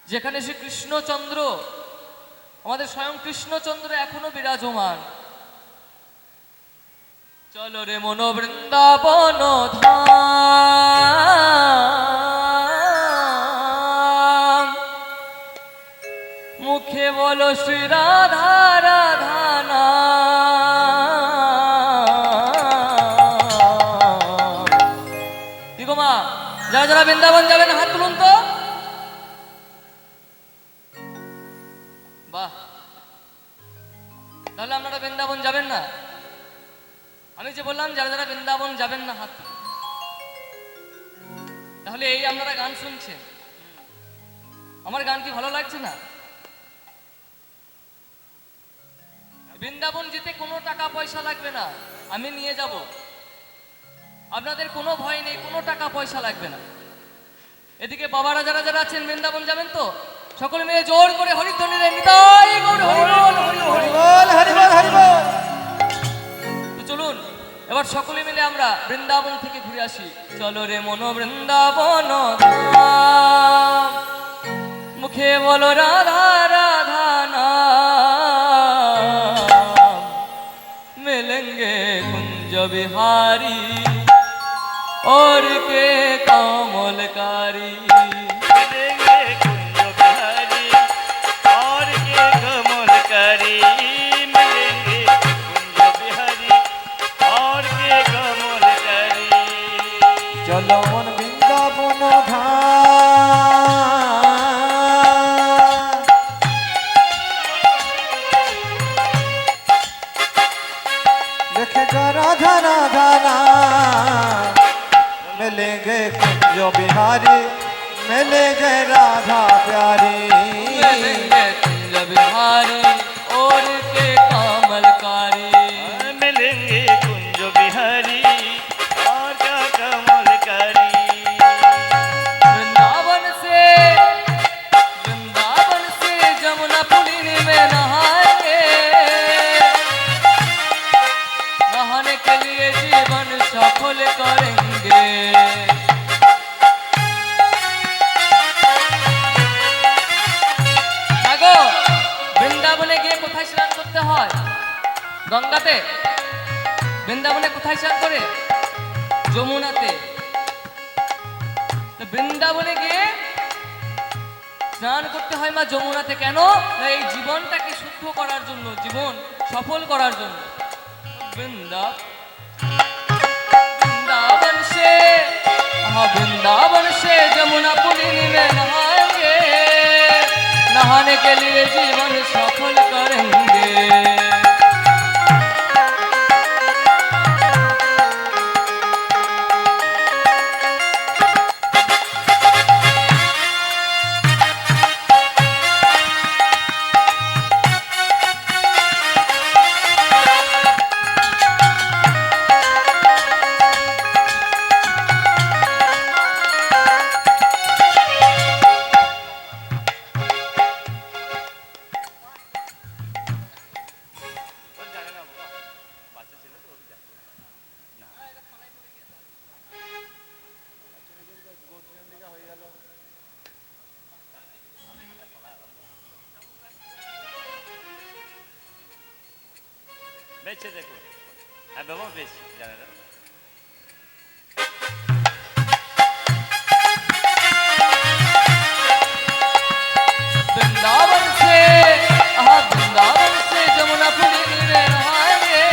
যেখানে শ্রী কৃষ্ণচন্দ্র, আমাদের স্বয়ং কৃষ্ণচন্দ্র এখনো বিরাজমান। চলো রে মন বৃন্দাবন ধাম, মুখে বলো শ্রী রাধা রাধা নাম। কি গো মা, যারা যারা বৃন্দাবন যাবেন হাত তুলুন তো। বাহ, তাহলে আপনারা বৃন্দাবন যাবেন না? আমি যে বললাম যারা যারা বৃন্দাবন যাবেন না হাত তুলুন। তাহলে এই আপনারা গান শুনছেন, আমার গান কি ভালো লাগছে না? বৃন্দাবন যেতে কোনো টাকা পয়সা লাগবে না, আমি নিয়ে যাব, আপনাদের কোনো ভয় নেই, কোনো টাকা পয়সা লাগবে না। এদিকে বাবারা যারা যারা আছেন বৃন্দাবন যাবেন তো, সকলে মিলে জোর করে হরিধ্বনি রে নিতাই গৌর হরি বল হরি হরি বল হরি বল হরি বল। তো চলুন এবার সকলে মিলে আমরা বৃন্দাবন থেকে ঘুরে আসি। চলো রে মন বৃন্দাবন ধাম, মুখে বলো রাধা রাধা নাম, मिलेंगे कुंज बिहारी और के कमलकारी। मिलेंगे कुंज बिहारी और के कमलकारी, मिलेंगे कुंज बिहारी और के कमलकारी। चलो मन बृंदावन धाम, देखेगा राधा राधा नाम, मिलेंगे कुंज बिहारी, मिलेंगे राधा प्यारी। मिलेंगे कुंज बिहारी और के कमलकारी, मिलेंगे कुंज बिहारी और का कमलकारी। वृंदावन से जमुना पुलिनी में नहाएंगे, नहाने के लिए जीवन सफल करेंगे। আগো বৃন্দাবনে গিয়ে কোথায় স্নান করতে হয়? গঙ্গাতে। বৃন্দাবনে কোথায় স্নান করে? যমুনাতে। তো বৃন্দাবনে গিয়ে স্নান করতে হয় মা যমুনাতে। কেন? না এই জীবনটাকে শুদ্ধ করার জন্য, জীবন সফল করার জন্য। वृंदावन से जमुना पुलिनी में नहाएंगे, नहाने के लिए जीवन सफल करेंगे। বেঁচে দেখো, হ্যাঁ বাবা বেশ জানে না। वृंदावन से जमुना पुलिनी में नहाएंगे,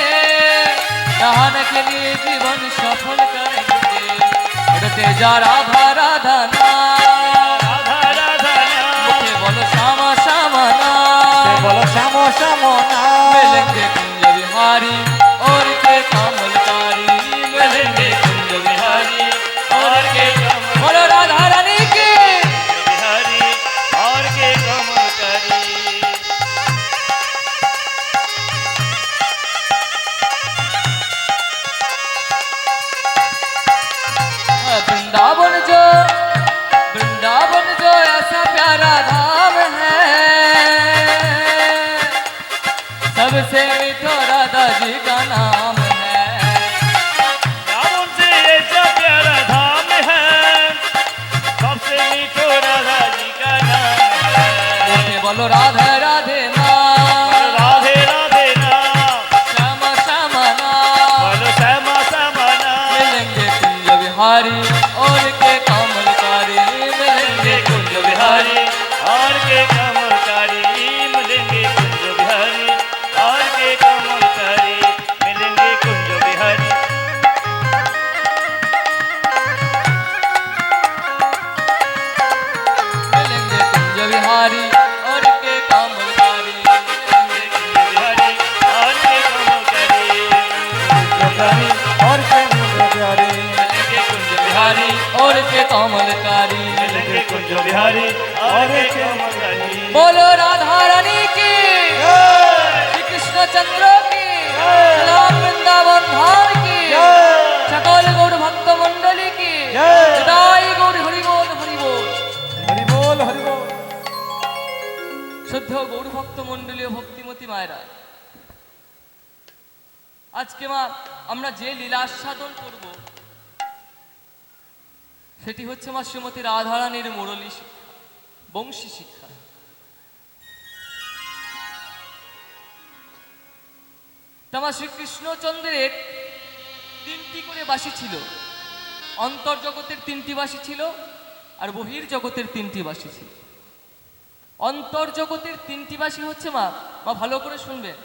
नहाने के लिए जीवन सफल करेंगे। रटे जा राधा राधा नाम, राधा राधा नाम, मुझे बोलो श्यामा श्यामा ते नाम, बोलो श्यामो श्यामो नाम, मिलेंगे कुंज बिहारी और के कमलकारी। मिलेंगे कुंज बिहारी और के कमल। बोलो राधा रानी की। बिहारी और के कमलकारी। वृंदावन जो ऐसा प्यारा धाम है, सबसे मीठो राधा जी का नाम है। रावण से ऐसा प्यारा धाम है, सबसे मीठो राधा जी का नाम है। বলো রাধে রাধে না রাধে রাধে না শ্যামা শ্যামা না বলো শ্যামা শ্যামা না मिलेंगे कुंज बिहारी और के कमलकारी मिलेंगे कुंज बिहारी और के कमलकारी मिलेंगे कुंज बिहारी और के कमलकारी मिलेंगे कुंज बिहारी मिलेंगे कुंज बिहारी और के कमलकारी मिलेंगे कुंज बिहारी और के कमलकारी और के मुझे प्यारे मिलेंगे कुंज बिहारी और के कमलकारी मिलेंगे कुंज बिहारी और के कमलकारी बोलो राधा रानी की श्री कृष्ण चंद्र की सलाम वृंदावन धाम की सकल गौर भक्त मंडली की हृदय गौर हरि बोल हरि बोल हरि बोल हरि बोल শুদ্ধ গৌর ভক্ত মণ্ডলীয় ভক্তিমতী মায়েরা আজকে মা আমরা যে লীলা আস্বাদন করব সেটি হচ্ছে মা শ্রীমতী রাধারানীর মুরলী শিক্ষা বংশী শিক্ষা তামা শ্রীকৃষ্ণচন্দ্রের তিনটি করে বাসী ছিল অন্তর্জগতের তিনটি বাসী ছিল আর বহির্জগতের তিনটি বাসী ছিল অন্তর্জগতের তিনটি বাসী হচ্ছে মা মা ভালো করে শুনবেন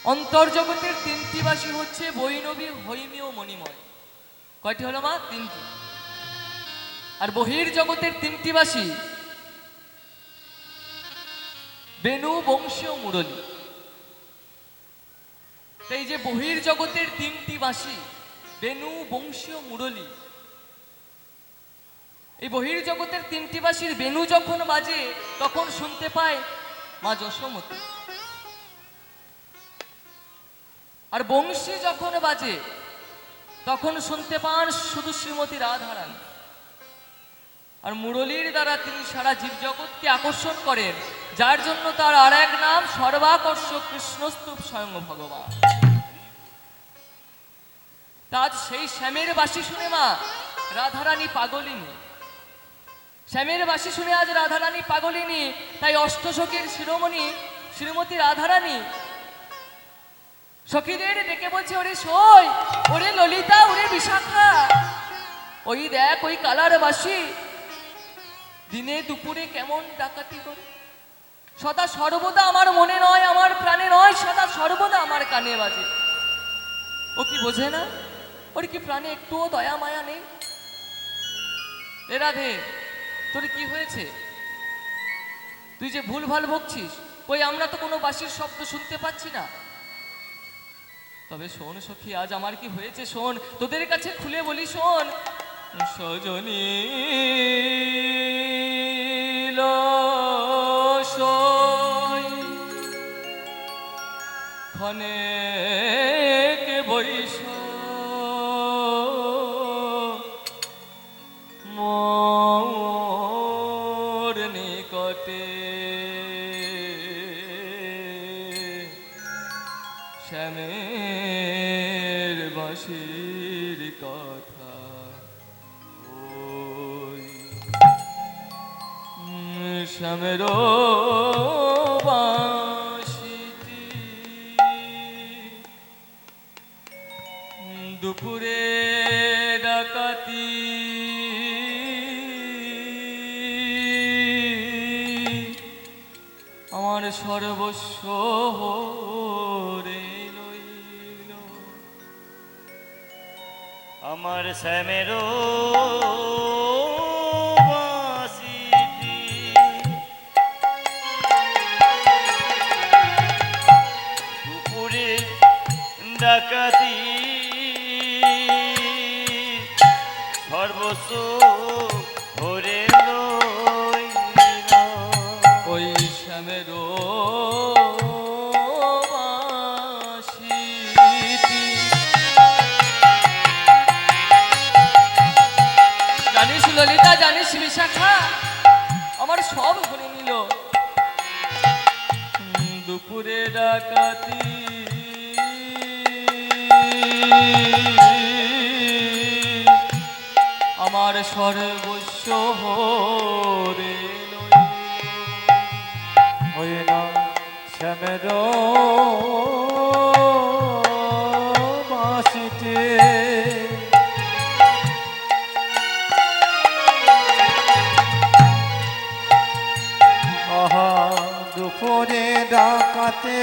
অন্তর্জগতের তিনটি বাসী হচ্ছে বৈষ্ণবী হৈমী ও মণিময় কয়টি হলো মা তিনটি আর বহির্জগতের তিনটি বাসী বেনু বংশী ও মুরলী এই যে বহির্জগতের তিনটি বাসী বেনু বংশী ও মুরলী এই বহির্জগতের তিনটি বাসীর বেনু যখন বাজে তখন শুনতে পায় মা যশোমতী আর বংশী যখন বাজে তখন শুনতে পান শুধু শ্রীমতী রাধারানী আর মুরলীর দ্বারা তিনি সারা জীবজগৎকে আকর্ষণ করেন যার জন্য তার আর এক নাম সর্বাকর্ষক কৃষ্ণস্তূপ স্বয়ং ভগবান তাজ সেই শ্যামের বাসী শুনে মা রাধারানী পাগলিনী শ্যামের বাসী শুনে আজ রাধারানী পাগলিনী তাই অষ্টসখীর শিরোমণি শ্রীমতী রাধারানী সখীদের ডেকে বলছে ওরে সই ওরে ললিতা ওরে বিশাখা ওই দেখ ওই কালার বাসী দিনে দুপুরে কেমন ডাকাতি করে সদা সর্বদা আমার মনে নয় আমার প্রাণে নয় সদা সর্বদা আমার কানে বাজে ও কি বোঝে না ওর কি প্রাণে একটুও দয়া মায়া নেই এ রাধে তোর কি হয়েছে তুই যে ভুলভাল বকছিস কই আমরা তো কোনো বাঁশির শব্দ শুনতে পাচ্ছি না তবে শোন সখী আজ আমার কি হয়েছে শোন তোদের কাছে খুলে বলি শোন সজনী ক্ষণে বৈশ মোর নিকটে শ্যামের বাঁশির কথা ওই শ্যামের বাঁশিটি দুপুরে ডাকাতি আমার সর্বস্ব রে লইল আমার শ্যামেরও বাঁশিটি দুপুরে ডাকাতি সর্বস্ব ভরে লইল ওই শ্যামের বাঁশিটি জানিস ললিতা জানিস বিশাখা আমার সব ঘুরে নিল দুপুরে ডাকাতি আমার সর্বস্ব হরে লইল শ্যামের বাঁশিতে আহা দুপুরে ডাকাতে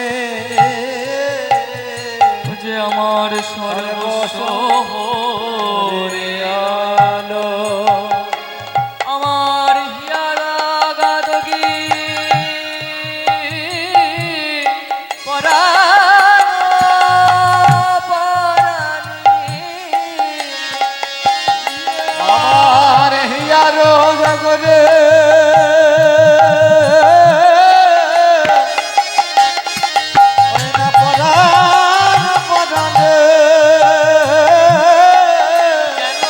যে আমার সর্বস্ব রে আলো আমার হিয়ারা গাদগি আমার হিয়ারো জগরে ওই না পরাণ পরাণে কেন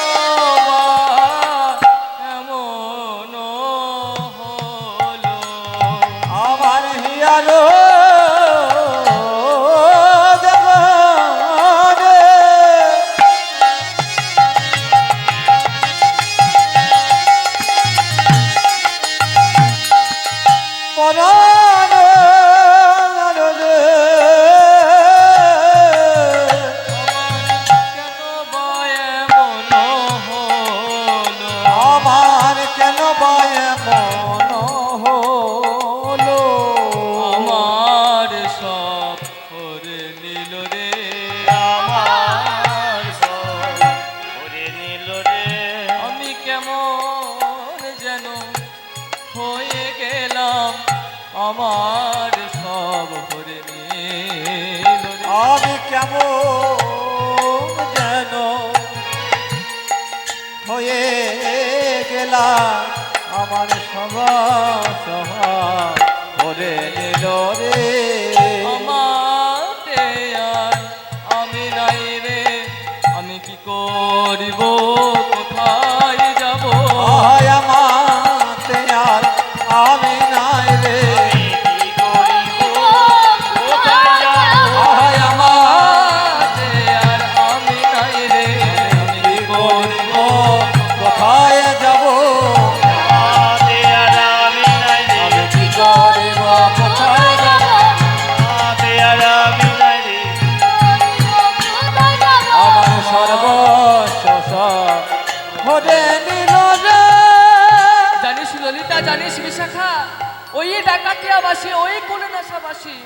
বা এমন হলো আমার হিয়ারো জগরে পরাণ রে কেন বা এমন হলো আমার কেন বায় মন হলো আমার সব করে নিল রে আমার সব করে নিল রে আমি কেমন যেন হয়ে গেলাম আমার সব করে নিল রে আমি কেমন যেন হয়ে গেলাম আমার সভা সভা করে নিল রে আমাতে আর আমি নাই রে আমি কি করিব কোথায় যাব আয় আমাতে আর আমি নাই রে কি করিব কোথায় যাব আয় আমাতে আর আমি নাই রে আমি কি করিব কোথায় যাব হাতে আর আমি নাই রে আমি কি করিব কোথায় যাব হাতে আর আমি নাই রে আমার সর্বস্ব সব ভরে নিল রে জানিস ললিতা জানিস বিশাখা ওই ডাকাতিয়াবাসী ওই কোলে নেশাবাসী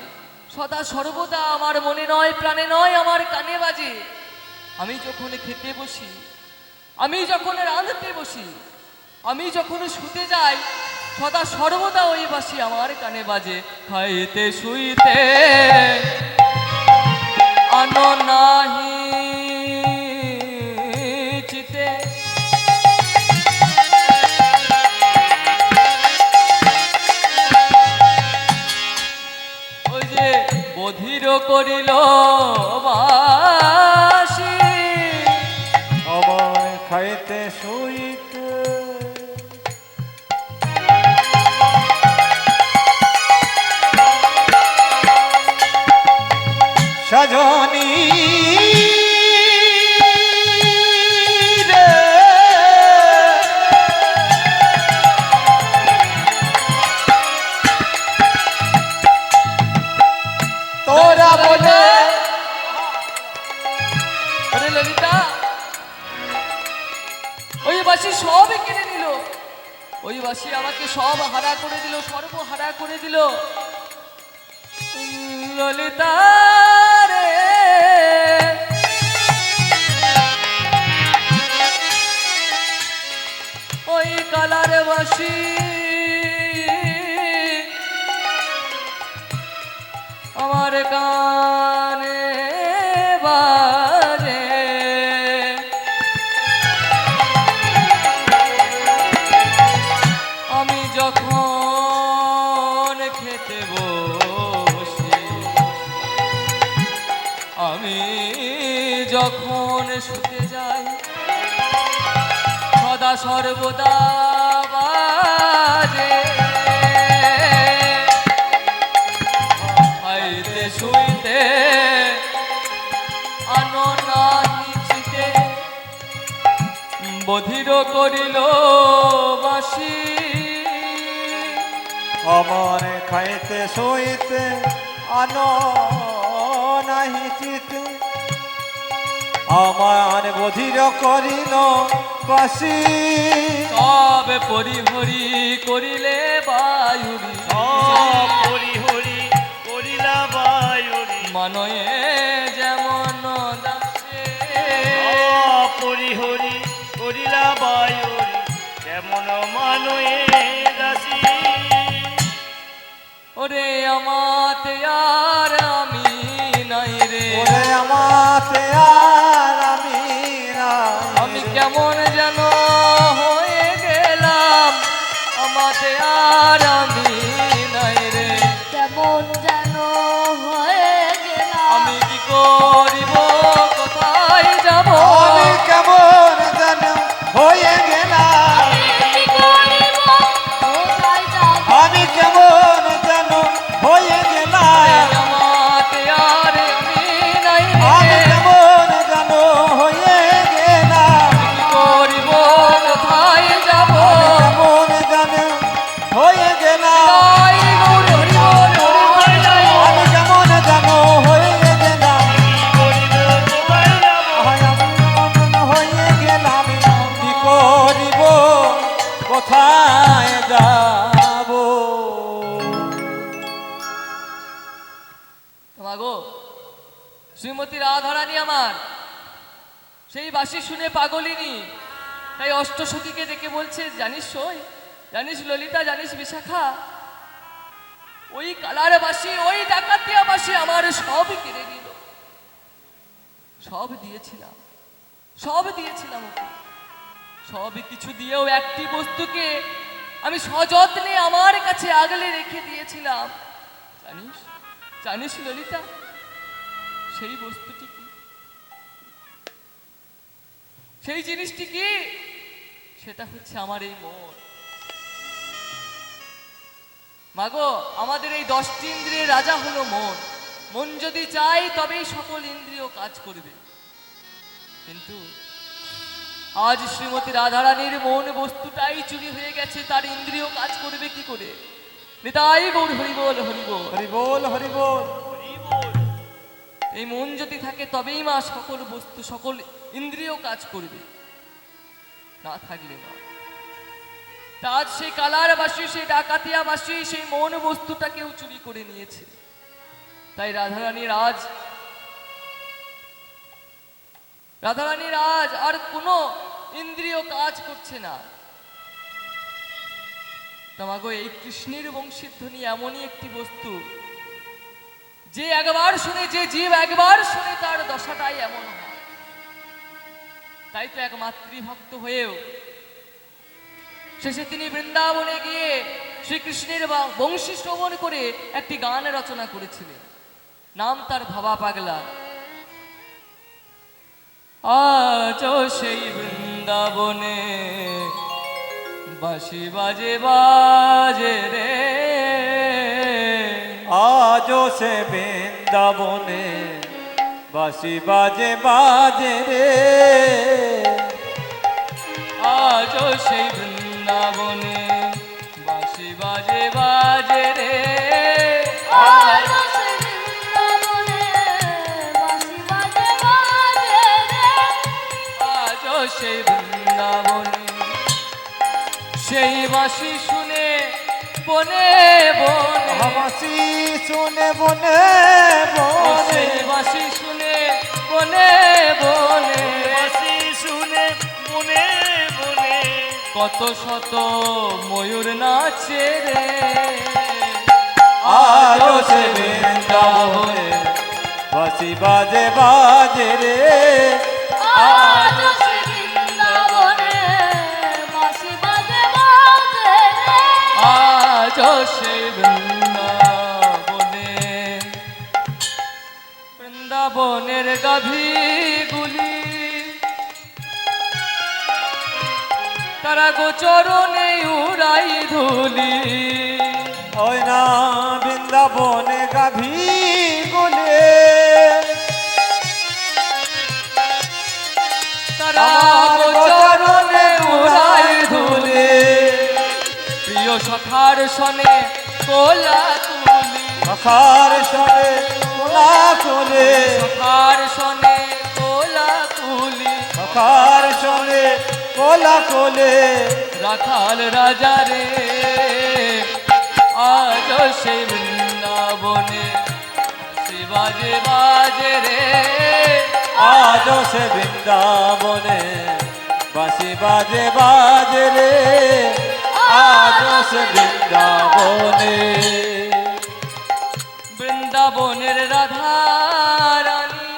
সদা সর্বদা আমার মনে নয় প্রাণে নয় আমার কানে বাজে আমি যখন খেতে বসি আমি যখন রাঁধতে বসি আমি যখন শুতে যাই সদা সর্বদা ওই বাসি আমার কানে বাজে খাইতে শুইতে আনো নাহি চিতে ওই যে বধির করিল বাসি আমার খাইতে শুইতে সজনী রে তোরা বলে আরে ললিতা ওই বাসি সব কেড়ে নিল ওই বাসি আমাকে সব হারা করে দিল সর্ব হারা করে দিল ললিতা রে ওই কালার বাসি আমার কানে বাজে আমি যখন খেতে বসি আমি যখন শুতে যাই সদা সর্বদা বাজে খাইতে শুইতে আনো নাহি চিতে বধির করিল বাসি আমার খাইতে শুইতে আনো নাহি চিত আমার বধির করিল বাসি সব পরিহরি করিলে বায়ুরি সব হরি হরি করিলা বায়ুরি মানয়ে যেমন দাসে পরিহরি করিলা বায়ুরি কেমন মানয়ে দাসী ওরে আমাতে আর আমি নাই রে ওরে আমাতে আর আমি নাই আমি কেমন যেন হয়ে গেলাম আমাতে আর আমি নাই রে কেমন যেন হয়ে গেলাম আমি কি করিব কোথায় যাব আমি কেমন যেন হয়ে গেলাম কি করিব কোথায় যাব আমি কেমন যেন হয়ে গেলাম আমাতে আর আমি নাই আমি রে কেমন যেন হয়ে গেলাম কি করিব কোথায় যাব কেমন যেন হয়ে গেলাম তাই গৌর হরি বল হরি বল জয়। আমি কেমন যেন হয়ে গেলাম করিব কোথায় যাব আহাই আমি কেমন হয়ে গেলাম কি করিব কোথায় যাব মাগো শ্রীমতী রাধারানী আমার সেই বাসি শুনে পাগলিনী তাই অষ্টসখীকে ডেকে বলছে জানিস সই জানিস ললিতা জানিস বিশাখা ওই কালার বাসি ওই ডাকাতিয়া বাসি আমার সব কেড়ে নিল সব দিয়েছিলাম ওকে সব কিছু দিয়েও একটি বস্তুকে আমি সযত্নে আমার কাছে আগলে রেখে দিয়েছিলাম জানিস জানিস ললিতা সেই বস্তুটি কি সেই জিনিসটি কি সেটা হচ্ছে আমার এই মন মাগো আমাদের এই 10টি ইন্দ্রিয়ের রাজা হলো মন মন যদি চাই তবেই সকল ইন্দ্রিয় কাজ করবে কিন্তু আজ শ্রীমতী রাধারানীর মন বস্তুটাই চুরি হয়ে গেছে তার ইন্দ্রিয় কাজ করবে কি করে নিতাই গৌর হরি বল হরি বল হরি বল হরি বল এই মন যদি থাকে তবেই মা সকল বস্তু সকল ইন্দ্রিয় কাজ করবে না থাকলে না তা আজ সেই কালার বাসী সেই ডাকাতিয়া বাসী সেই মন বস্তুটাকেও চুরি করে নিয়েছে তাই রাধারানীর আজ আর কোনো ইন্দ্রিয় কাজ করছে না তোমাগো এই কৃষ্ণের বংশীধ্বনি এমনই একটি বস্তু যে একবার শুনে যে জীব একবার শুনে তার দশাটাই এমন হয় তাই তো এক মাতৃভক্ত হয়েও শেষে তিনি বৃন্দাবনে গিয়ে শ্রীকৃষ্ণের বংশী শ্রবণ করে একটি গান রচনা করেছিলেন নাম তার ভাবা পাগলা আজ সেই বৃন্দাবনে বাঁশি বাজে বাজে রে আজও সে বৃন্দাবনে বাঁশি বাজে বাজে রে আজ সেই বৃন্দাবনে বাঁশি বাজে বাজে রে আজ সেই বৃন্দাবনে বাঁশি বাজে বাজে রে আজ সেই বৃন্দাবনে সেই বাঁশি শুনে বনে বনে হাসি শুনে বনে বনে সেই বাঁশি শুনে বনে বনে বাসি শুনে মনে মনে কত শত ময়ূর নাচে রে আজও সে বৃন্দাবনে বাঁশি বাজে বাজে রে আজ সেই বৃন্দাবনে বাঁশি বাজে বাজে রে আজ সেই বৃন্দাবনের গাভীগুলি তারা গোচরণে উড়াই ধুলি ওই না বৃন্দাবনে গাভী গুলে তারা আমার গোচরণে গোচরণে উড়াই উড়াই ধুলি প্রিয় সখার সনে কোলা তুলি সখার সনে কোলা কোলে সখার শনে কোলা কুলি সখার সনে কোলা কোলে রাখাল রাজা রে আজ সেই বৃন্দাবনে বাঁশি বাজে বাজে রে আজ সে বৃন্দাবনে বাঁশি বাজে বাজে রে আজ সে বৃন্দাবনে বৃন্দাবনের রাধা রানী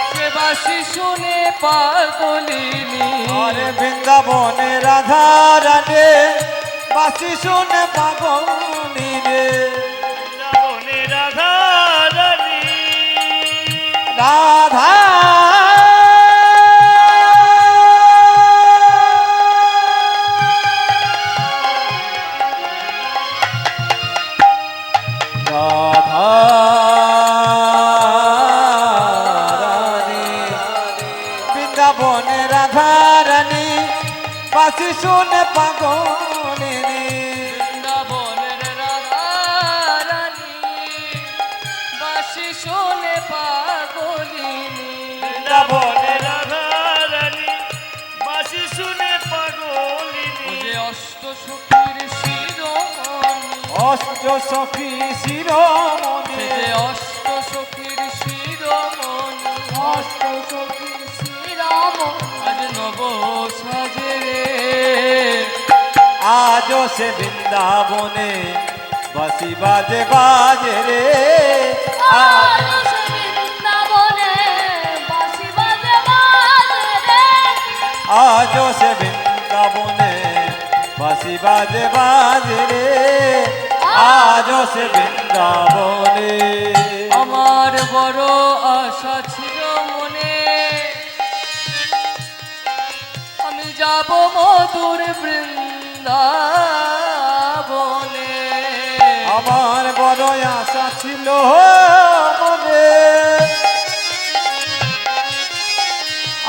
সে বাঁশি শুনে পাগলিনী আরে বৃন্দাবনে রাধা রানে বাঁশি শুনে পাগলিনী রে বৃন্দাবনে রাধা রানী রাধা রাধা রানী বৃন্দাবনে রাধা রানী বাঁশি শুনে পাগলিনী বৃন্দাবনের রাধা রানী বাঁশি শুনে পাগলিনী বৃন্দাবনে রাধা রানী বাঁশি শুনে পাগলিনী যে অষ্ট সখীর শিরোমণি অষ্ট সখী শিরোমণি যে অষ্ট সখীর শিরোমণি অষ্ট সখী শ্রীরাম আজ নব সাজে রে আজ সে বৃন্দাবনে বাঁশি বাজে বাজে রে আজ সে বৃন্দাবনে বাঁশি বাজে বাজে রে আজ সে বৃন্দাবনে বাঁশি বাজে বাজে রে আজ সে বৃন্দাবনে আমার বড় আশা ছিল মনে আমি যাব মধুর বৃন্দাবনে আমার বড় আশা ছিল মনে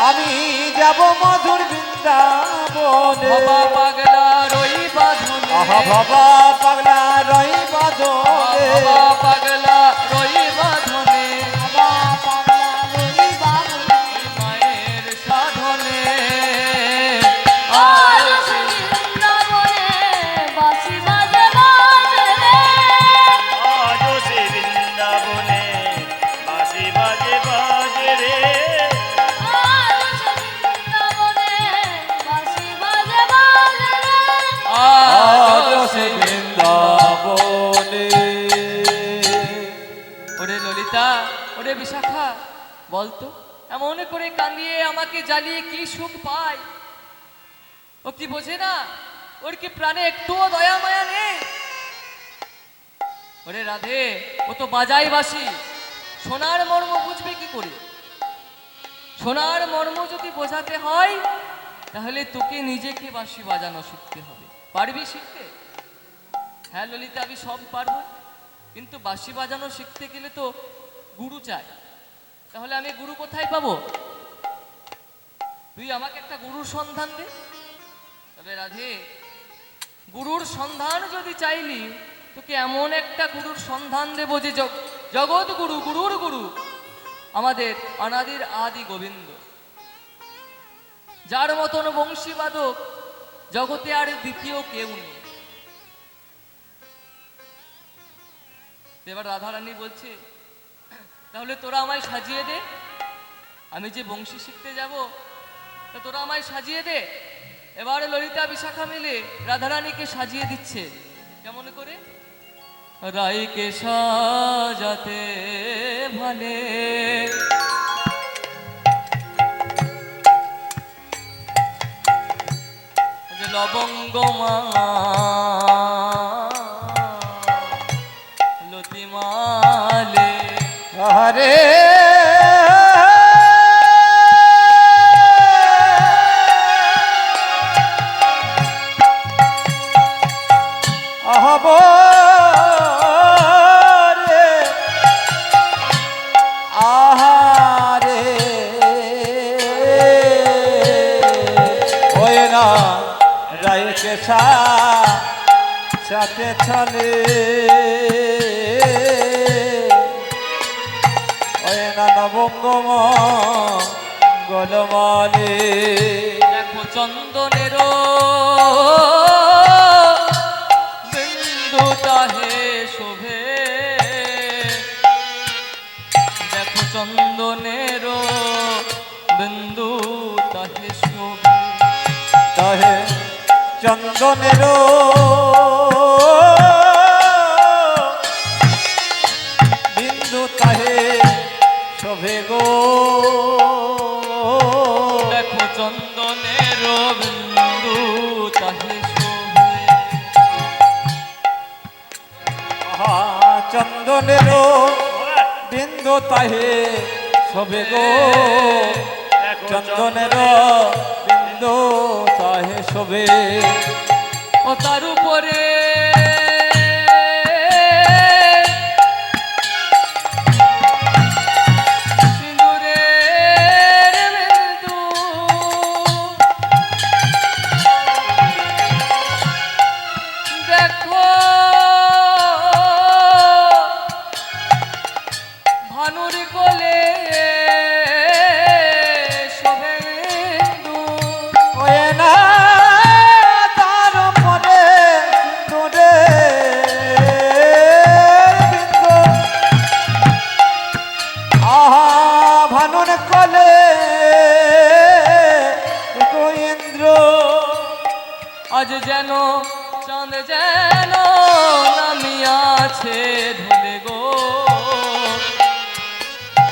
আমি যাব মধুর বৃন্দাবনে বাবা পাগলা রই বাঁধনে আহা বাবা পাগলা রই বাঁধনে বাবা পাগলা রই বাঁধনে বাবা পাগলা রই বাবুলে মায়ের সাধনে আজ সে বৃন্দাবনে বাঁশি বাজে বাজে রে আজ সে বৃন্দাবনে বাঁশি বাজে বাজে রে আজ সে বৃন্দাবনে বাঁশি বাজে বাজে রে আজ সে বৃন্দাবনে ওরে ললিতা ওরে বিশাখা বলতো এমন করে কাঁদিয়ে আমাকে জ্বালিয়ে কি সুখ পায় ও কি বোঝে না ওর কি প্রাণে একটুও দয়া মায়া নেই ওরে রাধে ও তো বাজাই বাসি সোনার মর্ম বুঝবে কি করে সোনার মর্ম যদি বোঝাতে হয় তাহলে তোকে নিজেকে বাঁশি বাজানো শিখতে হবে পারবি শিখতে হ্যাঁ ললিতা আমি সব পারবো কিন্তু বাঁশি বাজানো শিখতে গেলে তো গুরু চাই তাহলে আমি গুরু কোথায় পাবো তুই আমাকে একটা গুরুর সন্ধান দে তবে রাধে গুরুর সন্ধান যদি চাইলি তোকে এমন একটা গুরুর সন্ধান দেবো যে জগৎ গুরু গুরুর গুরু আমাদের অনাদির আদি গোবিন্দ যার মতন বংশীবাদক জগতে আর দ্বিতীয় কেউ নেই এবার রাধারানী বলছে তাহলে তোরা আমায় সাজিয়ে দে আমি যে বংশী শিখতে যাব তা তোরা আমায় সাজিয়ে দে এবারে ললিতা বিশাখা মিলে রাধারানীকে সাজিয়ে দিচ্ছে কেমন করে রাইকে সাজাতে ভালে লবঙ্গ লতিমালে হরে আহব রে আহারে ওই না রায় কে সাথে চলে ওই না নবঙ্গম গলমালে দেখো চন্দনের বিন্দু তাহে শোভে, দেখো চন্দনের বিন্দু তাহে শোভে। তাহে চন্দনের বিন্দু তাহে শোভে গো, দেখো চন্দনের বিন্দু তাহে শোভে। আহা চন্দনের বিন্দু তাহে শোভে গো, দেখো চন্দনের বিন্দু তাহে শোভে। ও তার উপরে সিঁদুরের বিন্দু, দেখো ভানুর কোলে শোভে বিন্দু। ওয়ে না তার পরে সিঁদুরে বিন্দু, আহা ভানুর কলে দুটো ইন্দ্র, আজ যেন চাঁদ যেন নামিয়াছে ঢলে গো,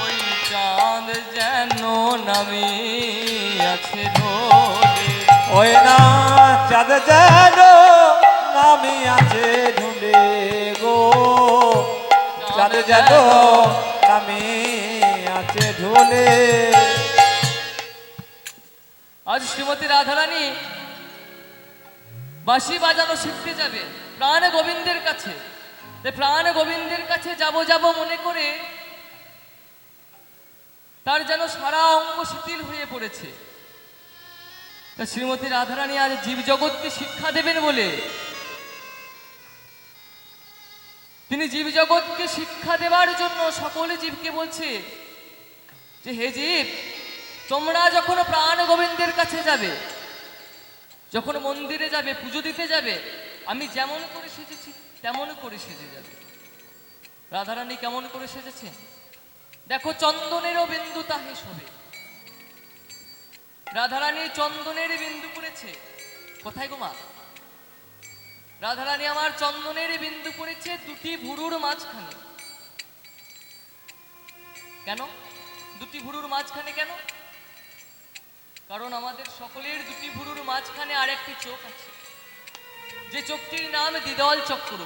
ওই চাঁদ যেন নামিয়াছে ঢলে। ওই না চাঁদ যেন নামি আছে ঢুলে গো, চাঁদ যেন নামি আছে ঢুলে। আজ শ্রীমতী রাধারানী বাঁশি বাজানো শিখতে যাবে প্রাণ গোবিন্দের কাছে। তাই প্রাণ গোবিন্দের কাছে যাব যাব মনে করে তার যেন সারা অঙ্গ শিথিল হয়ে পড়েছে। তা শ্রীমতী রাধারানী আজ জীবজগৎকে শিক্ষা দেবেন বলে তিনি জীবজগৎকে শিক্ষা দেওয়ার জন্য সকল জীবকে বলছে যে হে জীব, তোমরা যখন প্রাণ গোবিন্দের কাছে যাবে, যখন মন্দিরে যাবে, পুজো দিতে যাবে, আমি যেমন করে সেজেছি তেমন করে সেজে যাবে। রাধারানী কেমন করে সেজেছে? দেখো চন্দনেরও বিন্দু তাহে শোভে। রাধারানী চন্দনের বিন্দু পড়েছে কোথায় গো মা? রাধারানী আমার চন্দনের বিন্দু পড়েছে দুটি ভুরুর মাঝখানে। কেন দুটি ভুরুর মাঝখানে? কেন? কারণ আমাদের সকলের দুটি ভুরুর মাঝখানে আরেকটি চোখ আছে, যে চোখটির নাম দ্বিদল চক্র,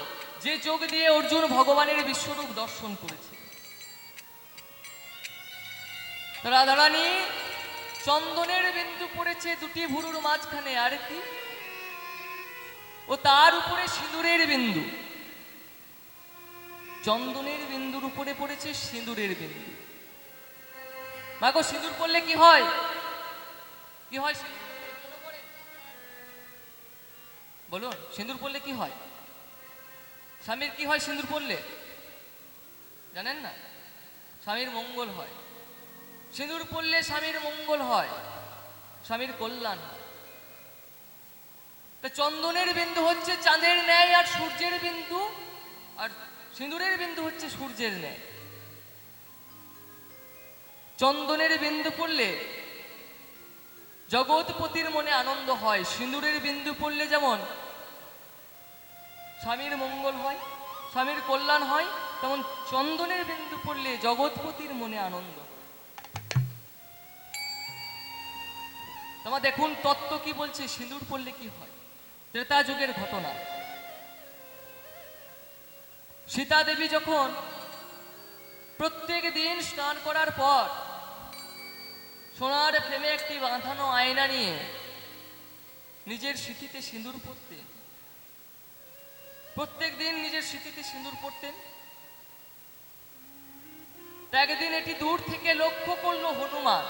যে চোখ দিয়ে অর্জুন ভগবানের বিশ্বরূপ দর্শন করেছে। রাধারানী চন্দনের বিন্দু পড়েছে দুটি ভুরুর মাঝখানে, আর কি? ও তার উপরে সিঁদুরের বিন্দু। চন্দনের বিন্দুর উপরে পড়েছে সিঁদুরের বিন্দু। মাগো, সিঁদুর পড়লে কি হয়? কি হয়? বলুন, সিঁদুর পড়লে কি হয়? স্বামীর কি হয় সিঁদুর পড়লে? জানেন না? স্বামীর মঙ্গল হয়। সিঁদুর পড়লে স্বামীর মঙ্গল হয়, স্বামীর কল্যাণ হয়। তা চন্দনের বিন্দু হচ্ছে চাঁদের ন্যায় আর সূর্যের বিন্দু, আর সিঁদুরের বিন্দু হচ্ছে সূর্যের ন্যায়। চন্দনের বিন্দু পড়লে জগৎপতির মনে আনন্দ হয়, সিঁদুরের বিন্দু পড়লে যেমন স্বামীর মঙ্গল হয়, স্বামীর কল্যাণ হয়, তেমন চন্দনের বিন্দু পড়লে জগৎপতির মনে আনন্দ। তোমার দেখুন তত্ত্ব কি বলছে, সিঁদুর পড়লে কি হয়। ত্রেতা যুগের ঘটনা। সীতা দেবী যখন প্রত্যেক দিন স্নান করার পর সোনার ফ্রেমে একটি বাঁধানো আয়না নিয়ে নিজের স্মৃতিতে সিঁদুর পরতেন, প্রত্যেক দিন নিজের স্মৃতিতে সিঁদুর পরতেন। একদিন এটি দূর থেকে লক্ষ্য করলো হনুমান।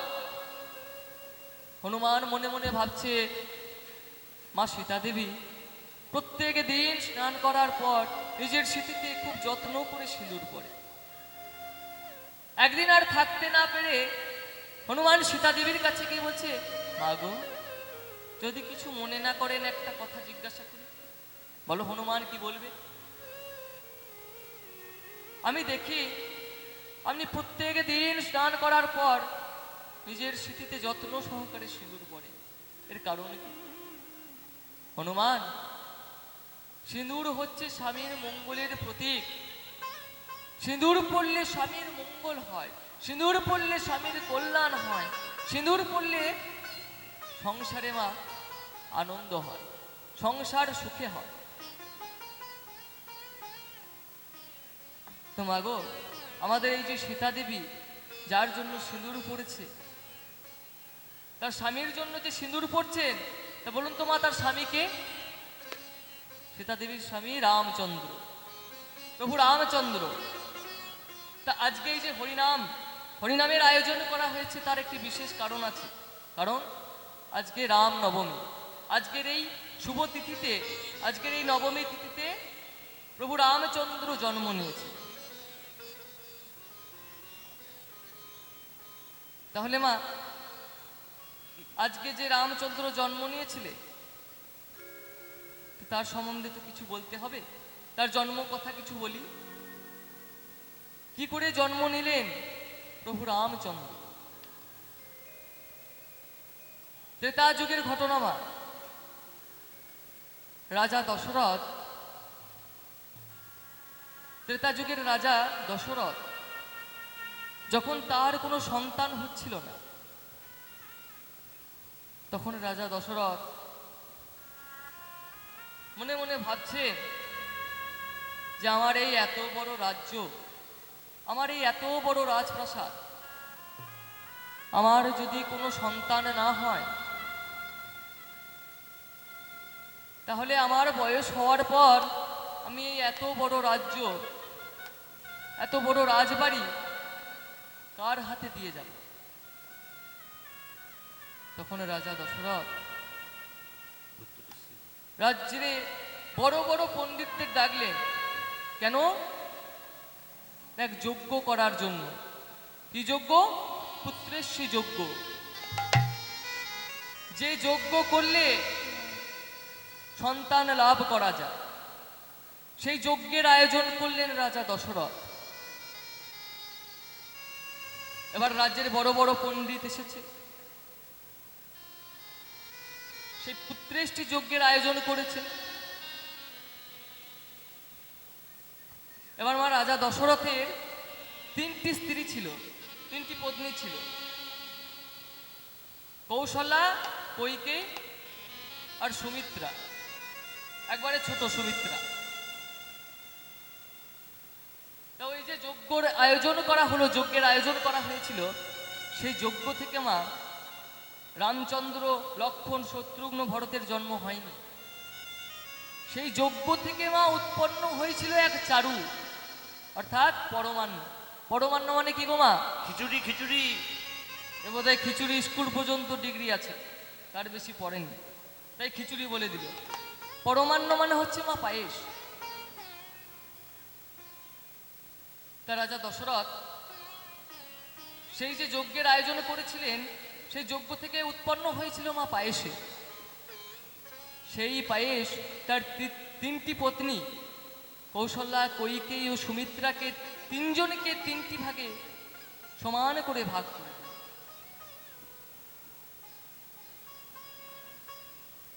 হনুমান মনে মনে ভাবছে, মা সীতা দেবী প্রত্যেক দিন স্নান করার পর নিজের স্মৃতিতে খুব যত্ন করে সিঁদুর পরে। একদিন আর থাকতে না পেরে হনুমান সীতা দেবীর কাছে গিয়ে বলছে, মা গো, যদি কিছু মনে না করেন একটা কথা জিজ্ঞাসা করি। বলো হনুমান, কি বলবে? আমি দেখি আপনি প্রত্যেক দিন স্নান করার পর নিজের স্মৃতিতে যত্ন সহকারে সিঁদুর পরে, এর কারণ কি? হনুমান, সিঁদুর হচ্ছে স্বামীর মঙ্গলের প্রতীক। সিঁদুর পড়লে স্বামীর মঙ্গল হয়, সিঁদুর পড়লে স্বামীর কল্যাণ হয়, সিঁদুর পড়লে সংসারে মা আনন্দ হয়, সংসার সুখে হয়। তো মা গো, আমাদের এই যে সীতা দেবী যার জন্য সিঁদুর পড়েছে, তার স্বামীর জন্য যে সিঁদুর পড়ছেন, তা বলুন তো মা, তার স্বামীকে? সীতা দেবীর স্বামী রামচন্দ্র, প্রভু রামচন্দ্র। তা আজকে এই যে হরিনামের আয়োজন করা হয়েছে, তার একটি বিশেষ কারণ আছে। কারণ আজকে রাম নবমী, আজকের এই শুভ তিথিতে, আজকের এই নবমী তিথিতে প্রভু রামচন্দ্র জন্ম নিয়েছে। তাহলে মা, আজকে যে রামচন্দ্র জন্ম নিয়েছিলে, তার সম্বন্ধে তো কিছু বলতে হবে, তার জন্ম কথা কিছু বলি। কি করে জন্ম নিলেন প্রভু রামচন্দ্র? ত্রেতা যুগের ঘটনা মা। রাজা দশরথ, ত্রেতা যুগের রাজা দশরথ যখন তার কোনো সন্তান হচ্ছিল না, তখন রাজা দশরথ মনে মনে ভাবছেন যে আমার এই এত বড় রাজ্য, আমার এই এত বড় রাজপ্রাসাদ, আমার যদি কোনো সন্তান না হয়, তাহলে আমার বয়স হওয়ার পর আমি এই এত বড় রাজ্য, এত বড় রাজবাড়ি কার হাতে দিয়ে যাব? তখন রাজা দশরথ রাজ্যে বড় বড় পণ্ডিতদের ডাকলেন। কেন? এক যজ্ঞ করার জন্য। কি যজ্ঞ? পুত্রেশ্বী যজ্ঞ। যে যজ্ঞ করলে সন্তান লাভ করা যায়, সেই যজ্ঞের আয়োজন করলেন রাজা দশরথ। এবার রাজ্যের বড় বড় পণ্ডিত এসেছে, সেই পুত্রেষ্টি যজ্ঞের আয়োজন করেছে। এবার মা, রাজা দশরথের 3টি স্ত্রী ছিল, 3টি পত্নী ছিল, কৌশল্যা, কৈকেয়ী আর সুমিত্রা, একবারে ছোট সুমিত্রা। তা ওই যে যজ্ঞের আয়োজন করা হলো, যজ্ঞের আয়োজন করা হয়েছিল, সেই যজ্ঞ থেকে মা রামচন্দ্র, লক্ষ্মণ, শত্রুঘ্ন, ভরতের জন্ম হয়নি। সেই যজ্ঞ থেকে মা উৎপন্ন হয়েছিল এক চারু, অর্থাৎ পরমান্ন। পরমান্ন মানে কি গো মা? খিচুড়ি, খিচুড়ি। এ বোধহয় খিচুড়ি স্কুল পর্যন্ত ডিগ্রি আছে, তার বেশি পড়েনি, তাই খিচুড়ি বলে দিল। পরমান্ন মানে হচ্ছে মা পায়েস। তা রাজা দশরথ সেই যে যজ্ঞের আয়োজন করেছিলেন, সেই যজ্ঞ থেকে উৎপন্ন হয়েছিল মা পায়েসে। সেই পায়েস তার 3টি পত্নী কৌশল্যা, কৈকেয়ী ও সুমিত্রাকে, 3জনকে 3টি ভাগে সমান করে ভাগ করে দিল।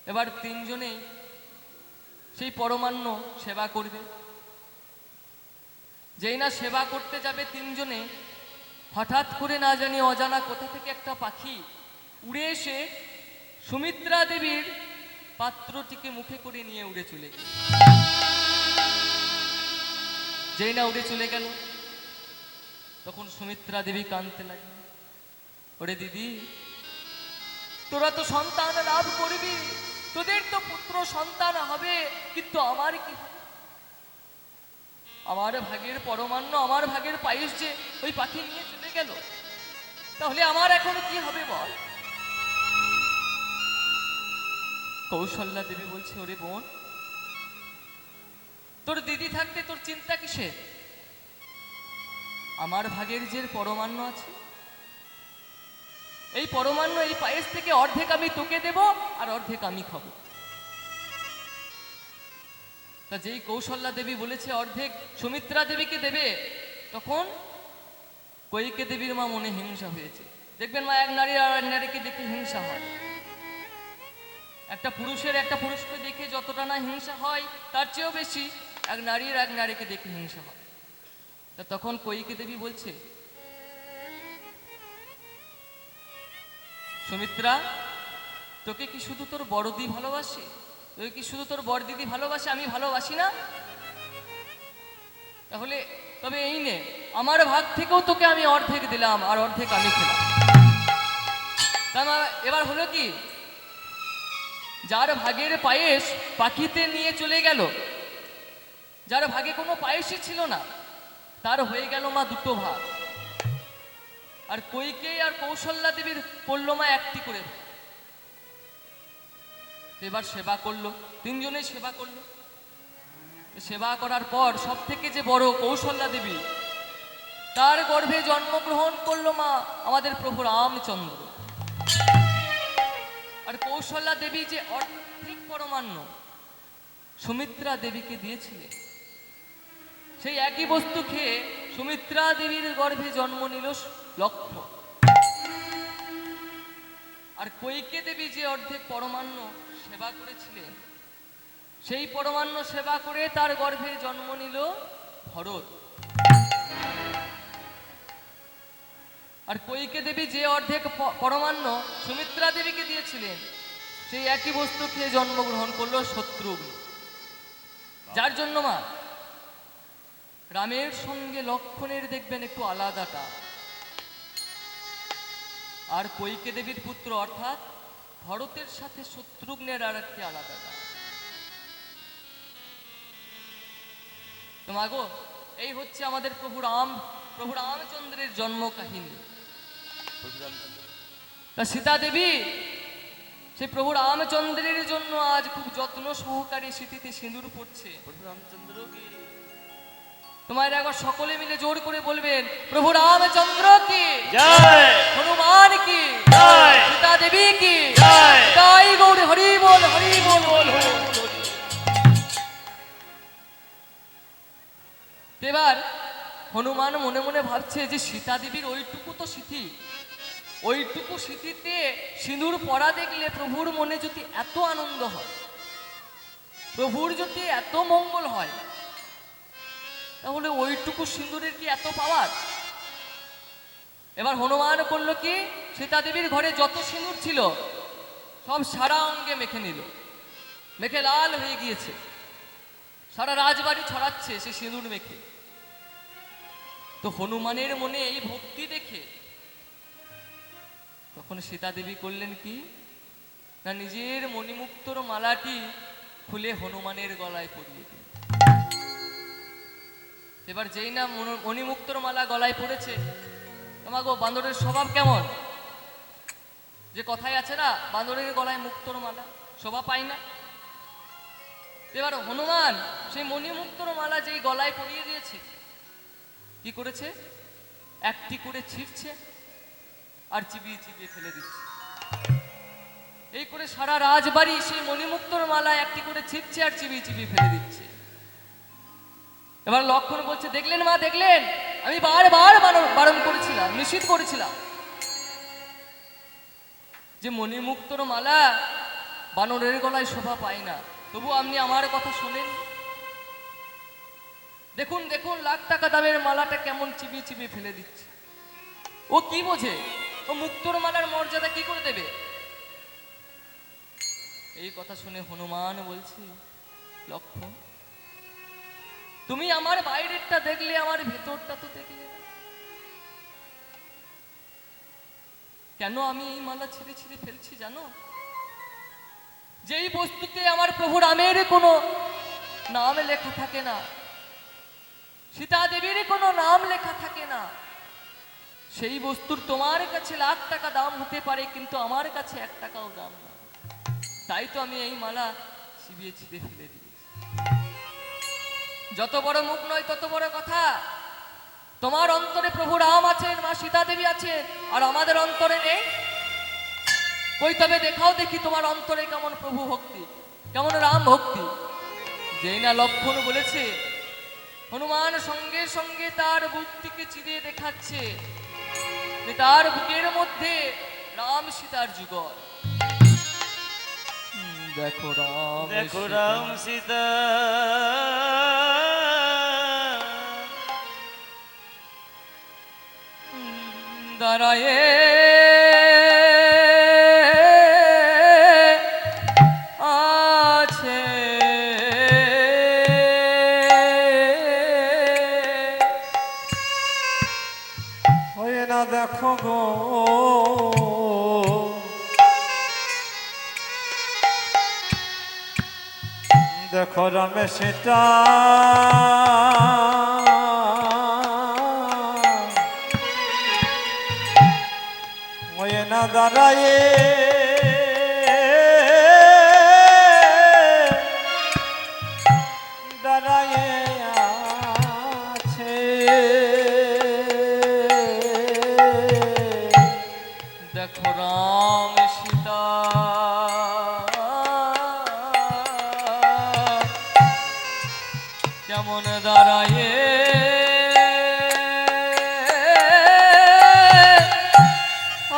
এবার 3জনেই সেই পরমান্ন সেবা করবে। যেই না সেবা করতে যাবে 3জনে, হঠাৎ করে না জানি অজানা কোথা থেকে একটা পাখি উড়ে এসে সুমিত্রা দেবীর পাত্রটিকে মুখে করে নিয়ে উড়ে চলে গেল। যেই না উড়ে চলে গেল, তখন সুমিত্রা দেবী কাঁদতে লাগলেন। ওরে দিদি, তোরা তো সন্তান লাভ করবি, তোদের তো পুত্র সন্তান হবে, কিন্তু আমার কি হবে? আমার ভাগের পরমান্ন, আমার ভাগের পায়েস যে ওই পাখি নিয়ে চলে গেল, তাহলে আমার এখন কি হবে বল? কৌশল্যা দেবী বলছে, ওরে বোন, তোর দিদি থাকতে তোর চিন্তা কিসে? আমার ভাগের যে পরমান্ন আছে, এই পরমান্ন, এই পায়েস থেকে অর্ধেক আমি তোকে দেব আর অর্ধেক আমি খাবো। তা যেই কৌশল্যা দেবী বলেছে অর্ধেক সুমিত্রা দেবীকে দেবে, তখন কৈকে দেবীর মা মনে হিংসা হয়েছে। দেখবেন মা, এক নারী আর এক নারীকে দেখে হিংসা হয়। একটা পুরুষকে দেখে যতটা না হিংসা হয়, তার চেয়েও বেশি এক নারীকে দেখে হিংসা হয়। তা তখন কৈকে দেবী বলছে, সুমিত্রা, তোকে কি শুধু তোর বড়দি ভালোবাসে? তোকে কি শুধু তোর বড় দিদি ভালোবাসে? আমি ভালোবাসি না? তাহলে তবে এই নে, আমার ভাগ থেকেও তোকে আমি অর্ধেক দিলাম আর অর্ধেক আমি খেলাম। এবার হলো কি, যার ভাগের পায়েস পাখিতে নিয়ে চলে গেল, যার ভাগে কোনো পায়েসই ছিল না, তার হয়ে গেল মা দুটো ভাগ। আর কৈকে আর কৌশল্যা দেবীর পড়ল মা একটি করে। এবার সেবা করলো, তিনজনেই সেবা করলো। সেবা করার পর সব থেকে যে বড় কৌশল্যা দেবী, তার গর্ভে জন্মগ্রহণ করলো মা আমাদের প্রভু রামচন্দ্র। আর কৌশল্যা দেবী যে অর্ধেক পরমান্ন সুমিত্রা দেবীকে দিয়েছিলেন, সেই একই বস্তু খেয়ে সুমিত্রা দেবীর গর্ভে জন্ম নিল লক্ষ্য। আর কৈকে দেবী যে অর্ধেক পরমান্ন সেবা করেছিলেন, সেই পরমান্ন সেবা করে তার গর্ভে জন্ম নিল ভরত। আর কৈকে দেবী যে অর্ধেক পরমান্ন সুমিত্রা দেবীকে দিয়েছিলেন, সেই একই বস্তু খেয়ে জন্মগ্রহণ করলো শত্রুঘ্ন। যার জন্য মা রামের সঙ্গে লক্ষণের দেখবেন একটু আলাদাটা, আর কৈকে দেবীর পুত্র অর্থাৎ ভরতের সাথে শত্রুঘ্নের আর একটি আলাদাটা। তো মাগো, এই হচ্ছে আমাদের প্রভু রামচন্দ্রের জন্ম কাহিনী। তা সীতা দেবী সেই প্রভু রামচন্দ্রের জন্য আজ খুব যত্ন সহকারে স্মৃতিতে সিঁদুর পড়ছে। তোমার একবার সকলে মিলে জোর করে বলবেন, প্রভু রামচন্দ্র কি জয়, হনুমান কি জয়, সীতা দেবী কি জয়। তাই গৌর হরি বল, হরি বল, বল হরি বল। এবার হনুমান মনে মনে ভাবছে যে সীতা দেবীর ওইটুকু তো স্মৃতি, ওইটুকু স্মৃতিতে সিঁদুর পরা দেখলে প্রভুর মনে যদি এত আনন্দ হয়, প্রভুর যদি এত মঙ্গল হয়, তাহলে ওইটুকু সিঁদুরের কি এত পাওয়ার? এবার হনুমান করলো কি, সীতা দেবীর ঘরে যত সিঁদুর ছিল সব সারা অঙ্গে মেখে নিল, মেখে লাল হয়ে গিয়েছে, সারা রাজবাড়ি ছড়াচ্ছে সে সিঁদুর মেখে। তো হনুমানের মনে এই ভক্তি দেখে তখন সীতা দেবী করলেন কি না, নিজের মণিমুক্তর মালাটি খুলে হনুমানের গলায় পরিয়ে দিল। এবার যেই না মণিমুক্তর মালা গলায় পড়েছে, তোমাগো বান্দরের স্বভাব কেমন? যে কথাই আছে না, বান্দরের গলায় মুক্তর মালা শোভা পায় না। এবার হনুমান সেই মণিমুক্তর মালা যেই গলায় পরিয়ে দিয়েছে, কি করেছে? একটি করে ছিঁড়ছে আর চিবিয়ে চিবিয়ে ফেলে দিচ্ছে। এই করে সারা রাজবাড়ি সেই মণিমুক্তর মালা একটি করে ছিঁড়ছে আর চিবিয়ে চিবিয়ে ফেলে দিচ্ছে। এবার লক্ষণ বলছে, দেখলেন মা, দেখলেন, আমি বারবার বারণ করেছিলাম, নিষেধ করেছিলাম যে মণিমুক্তর মালা বানরের গলায় শোভা পায় না, তবু আপনি আমার কথা শোনেন। দেখুন দেখুন, লাখ টাকা দামের মালাটা কেমন চিবিয়ে চিবিয়ে ফেলে দিচ্ছে। ও কি বোঝে? ও মুক্তোর মালার মর্যাদা কি করে দেবে? এই কথা শুনে হনুমান বলছে, লক্ষণ, তুমি আমার বাইরেরটা দেখলে, আমার ভেতরটা তো দেখলে না। কেন আমি এই মালা ছিঁড়ে ছিঁড়ে ফেলছি জানো? যেই বস্তুতে আমার প্রভু রামের কোনো নাম লেখা থাকে না, সীতা দেবীর কোনো নাম লেখা থাকে না, সেই বস্তুর তোমার কাছে লাখ টাকা দাম হতে পারে, কিন্তু আমার কাছে 1 টাকাও দাম না। তাই তো আমি এই মালা চিবিয়ে চিবিয়ে ফেলে দিয়েছি। যত বড় মুখ নয় তত বড় কথা। তোমার অন্তরে প্রভু রাম আছেন, মা সীতা দেবী আছেন, আর আমাদের অন্তরে নেই। কই তবে দেখাও দেখি তোমার অন্তরে কেমন প্রভু ভক্তি, কেমন রাম ভক্তি। যেই না লক্ষণ বলেছে, হনুমান সঙ্গে সঙ্গে তার বুকটিকে চিরিয়ে দেখাচ্ছে যে তার বুকের মধ্যে রাম সীতার যুগল। দেখো রাম দেখো সীতা। রাম সীতা দাঁড়ায়ে আছে, হয়ে না দেখো গো দেখো রামে সেটা হয়ে না দাঁড়ায়ে দাঁড়ায়ে আছে। দেখো রাম সীতা কেমন দাঁড়ায়ে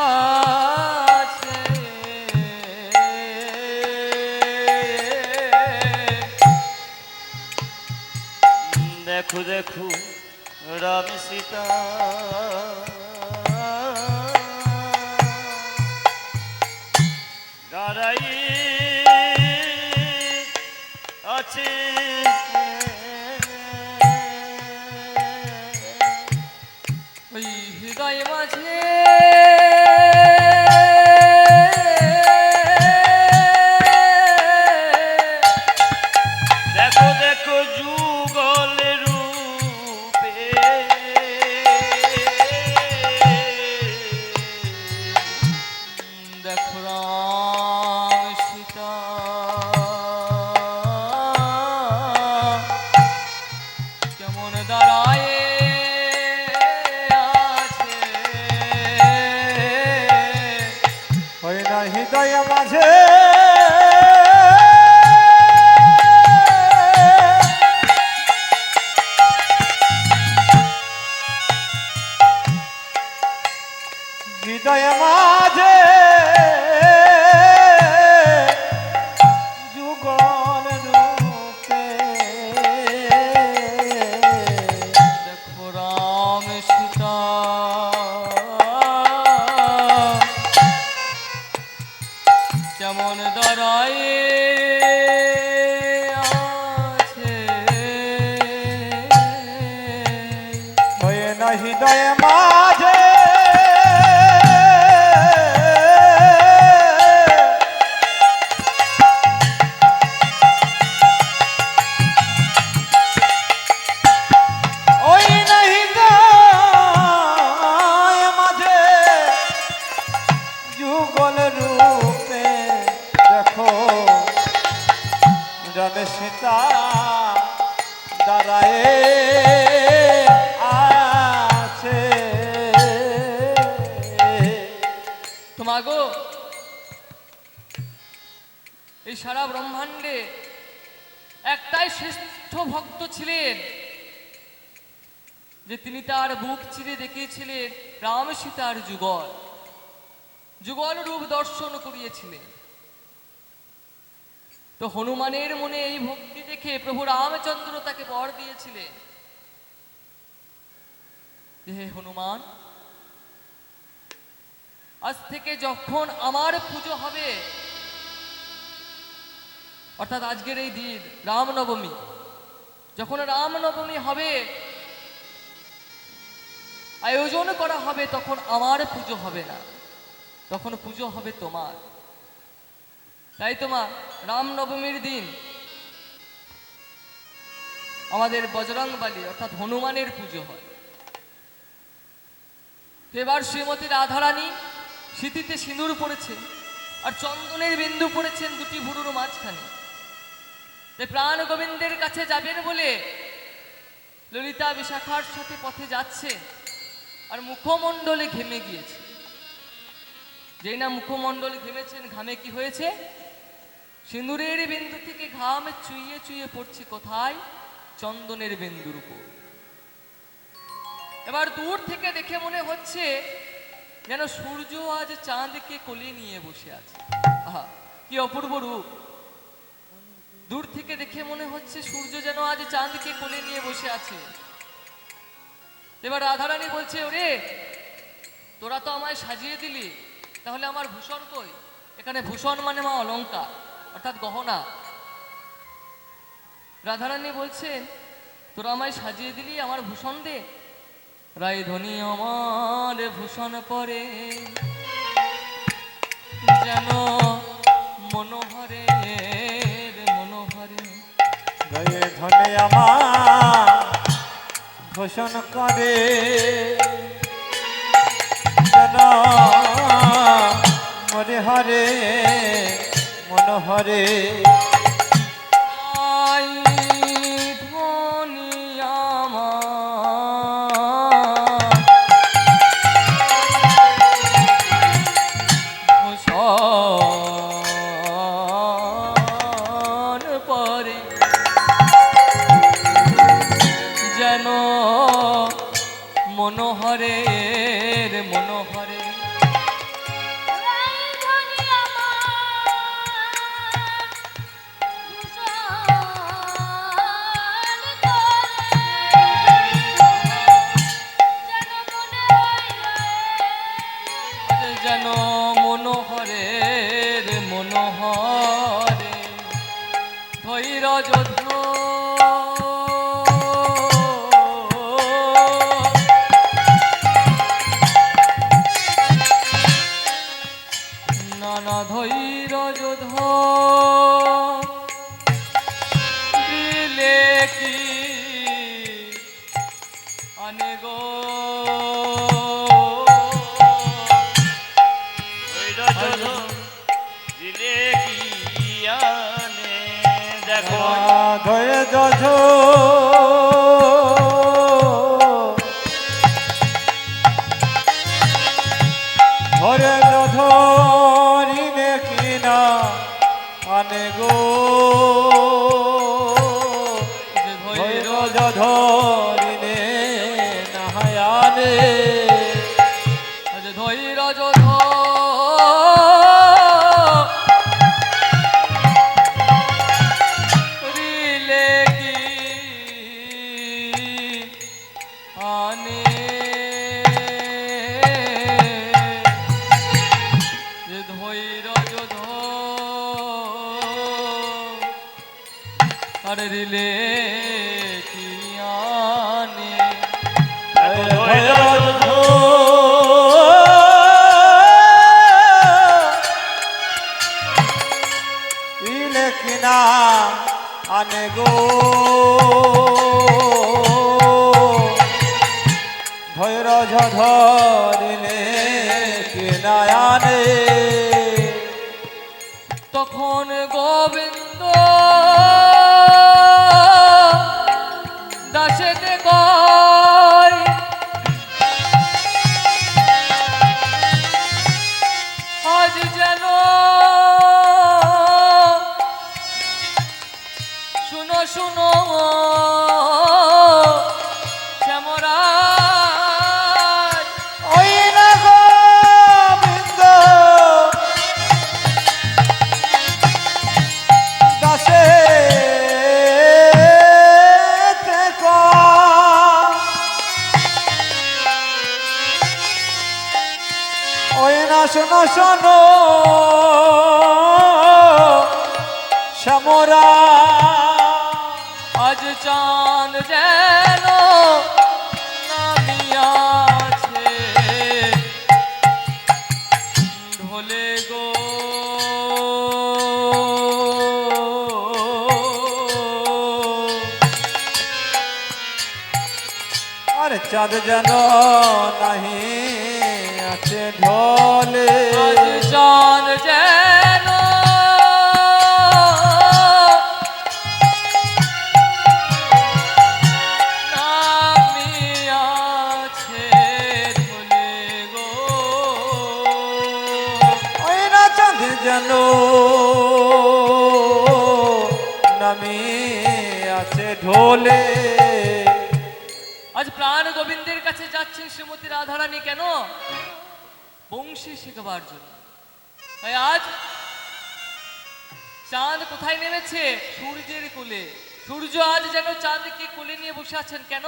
আছে। দেখো দেখো রাম সীতা দাঁড়াই আছে। ওই হৃদয় মাঝে দেখো দেখো যুগল রূপে দেখো রাম সীতা কেমন দাঁড়ায়ে আছে। হয় না হৃদয় মাঝে হৃদয় মাঝে যুগল রূপে দেখো রাম সীতা কেমন দাঁড়ায়ে আছে। হয়ে না হৃদয় মাঝে ওই না হৃদয় মাঝে যুগল রূপে দেখো রামে সীতা দাঁড়ায়ে আছে। তোমাগো এই সারা ব্রহ্মাণ্ডে একটাই শ্রেষ্ঠ ভক্ত ছিলেন যে তিনি তার বুক চিরে দেখিয়েছিলেন রাম সীতার যুগল, যুগল রূপ দর্শন করিয়েছিলেন। তো হনুমানের মনে এই ভক্তি দেখে প্রভু রামচন্দ্র তাকে বর দিয়েছিলেন, হে হনুমান, আজ থেকে যখন আমার পুজো হবে, অর্থাৎ আজকের এই দিন রামনবমী, যখন রামনবমী হবে, আয়োজন করা হবে, তখন আমার পুজো হবে না, তখন পুজো হবে তোমার। তাই তোমার রামনবমীর দিন আমাদের বজরংবলী অর্থাৎ হনুমানের পুজো হয়। এবার শ্রীমতী রাধারানী স্মৃতিতে সিঁদুর পড়েছেন আর চন্দনের বিন্দু পড়েছেন দুটি ভুরুর মাঝখানে। তাই প্রাণ গোবিন্দের কাছে যাবেন বলে ললিতা বিশাখার সাথে পথে যাচ্ছে আর মুখমণ্ডলে ঘেমে গিয়েছে। যেই না মুখমণ্ডলে ঘেমেছেন, ঘামে কি হয়েছে? সিঁদুরের বিন্দু থেকে ঘাম চুইয়ে চুইয়ে পড়ছে কোথায়? চন্দনের বিন্দুর উপর। এবার দূর থেকে দেখে মনে হচ্ছে যেন সূর্য আজ চাঁদকে কোলে নিয়ে বসে আছে। আহা, কি অপূর্ব রূপ! দূর থেকে দেখে মনে হচ্ছে সূর্য যেন আজ চাঁদকে কোলে নিয়ে বসে আছে। এবার রাধারানী বলছে, ওরে তোরা তো আমায় সাজিয়ে দিলি, তাহলে আমার ভূষণ কই? এখানে ভূষণ মানে মা অলংকার, অর্থাৎ গহনা। রাধারানী বলছেন, তোরা আমায় সাজিয়ে দিলি, আমার ভূষণ দে। রায়ধনী আমার ভূষণ পরে যেন মনোহরে মনোহরে। গায়ে ধনে আমার ভূষণ করে যেন মরে হরে মনোহরে। রায়ধনী আমার ভূষণ পরে যেন মনোহরের মনোহরে। রায়ধনী আমার ভূষণ করে যেন মনোহরের মনোহরে। ধৈর্য নানা ধৈর্য দিলে কি আনে গো দিলে কি আনে। দেখো ধরে যঝ ধরে ধরিলে কিনা আনে গো। ধৈর্য ধরিলে নাহায়ানে। ধৈর্য ধরিলে কি আনে। ধৈর্য ধরিলে কি আনে। ইলে কিনা আনে গো। ধৈর্য ধরিলে কিনা আনে। তখন গোবিন্দ দাসেতে কয়, আজ যেন শুনো শুনো শ্যামরাজ, ওই না গোবিন্দ দাসে ওই না শোনো শোনো শ্যামরা। আজ চাঁদ যেন নামিয়াছে ঢোলে গো। আরে চাঁদ যেন নাহি আছে ঢলে। আজ চাঁদ যেন নামি আছে ঢোলে। আজ প্রাণ গোবিন্দের কাছে যাচ্ছেন শ্রীমতী রাধারানী কেন? বংশী শিখবার জন্য। তাই আজ চাঁদ কোথায় নেমেছে? সূর্যের কোলে। সূর্য আজ যেন চাঁদকে কোলে নিয়ে বসে আছেন কেন?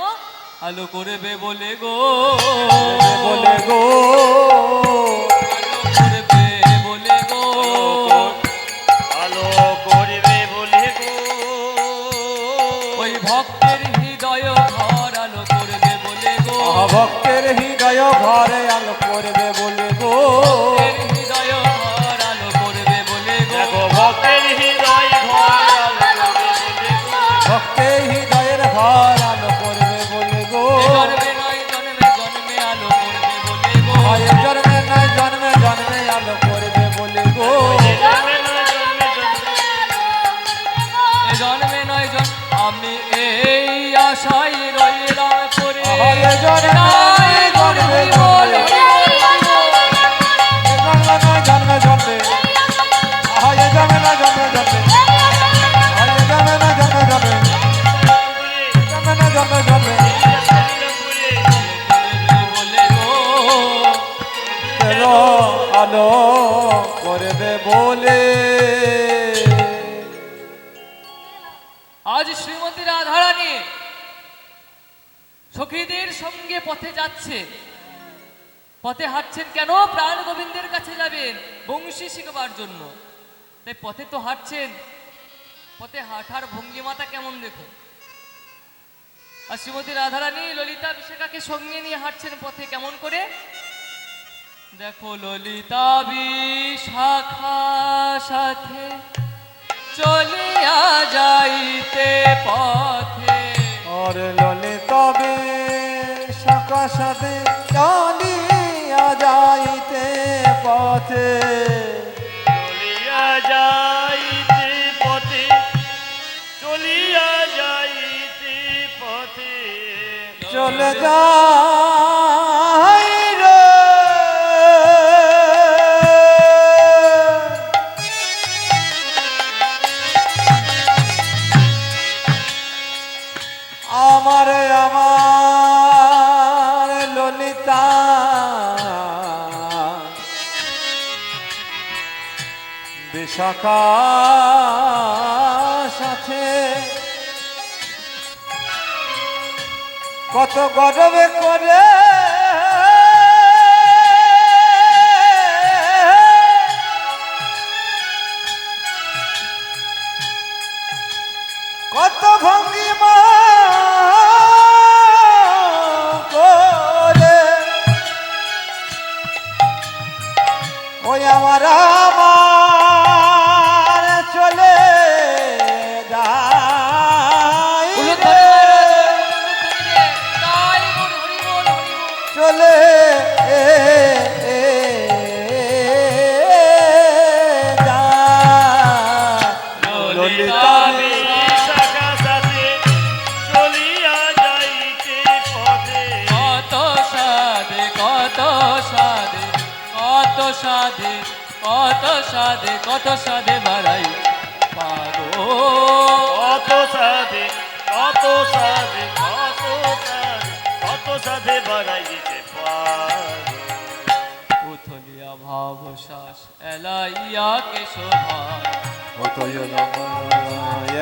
আলো করবে বলে গো, বলে গো আলো করবে বলে গো, আলো করবে বলে গো, ওই ভক্তের হৃদয় ঘর আলো করবে বলে গো, ভক্তের হৃদয় ঘরে আলো করবে বলে গো। ভক্তের হৃদয় ঘর আলো করবে বলে গো, দেখো ভক্তের হৃদয় ঘর আলো করবে বলে গো, ভক্তের হৃদয়ের ঘর আলো করবে বলে গো। এ জন্মে নয় জন্মে জন্মে আলো করবে বলে গো, হয় জন্মে নয় জন্মে জন্মে আলো করবে বলে গো। এ জন্মে নয় জন্মে জন্মে, এ জন্মে নয় জন্মে আমি এই আশায় রইলাম করে। হয় জন্মে নয় জন্মে জন্মে, জন্মে নয় জন্মে জন্মে, হয় জন্মে নয় জন্মে জন্মে, হয় জন্মে নয় জন্মে জন্মে, জন্মে নয় জন্মে জন্মে। বলে গো, এলো আলো করবে বলে। আজ শ্রীমতী রাধারানী সখীদের সঙ্গে পথে যাচ্ছে। পথে হাঁটছেন কেন? প্রাণ গোবিন্দের কাছে যাবেন বংশী শিখবার জন্য। তাই পথে তো হাঁটছেন, পথে হাঁটার ভঙ্গিমাটা কেমন দেখুন। আর শ্রীমতী রাধারানী ললিতা বিশাখাকে সঙ্গে নিয়ে হাঁটছেন পথে কেমন করে? দেখো ললিতা বিশাখা সাথে চলিয়া যাইতে পথে, और ललिता शाखा साथे चलिया जाइते पथे। চলিয়া যাইতে পথে, চলিয়া যাইতে পথে, চলে যাই রে আমার আমার ললিতা বিশাখা সাথে কত গর্বে করে কত ভঙ্গিমা করে ওই আমার আমার চলে যায় চলে ললিতা বিশাখা সাথে চলিয়া যাইতে পথে, কত সাধে কত সাধে কত সাধে কত সাধে কত সাধে বাড়াই পাগো, কত সাধে কত সাধে কত সাধে কত সাধে বাড়াইতে পারো, উথলিয়া ভাব শ্বাস এলাইয়া কে শোভা,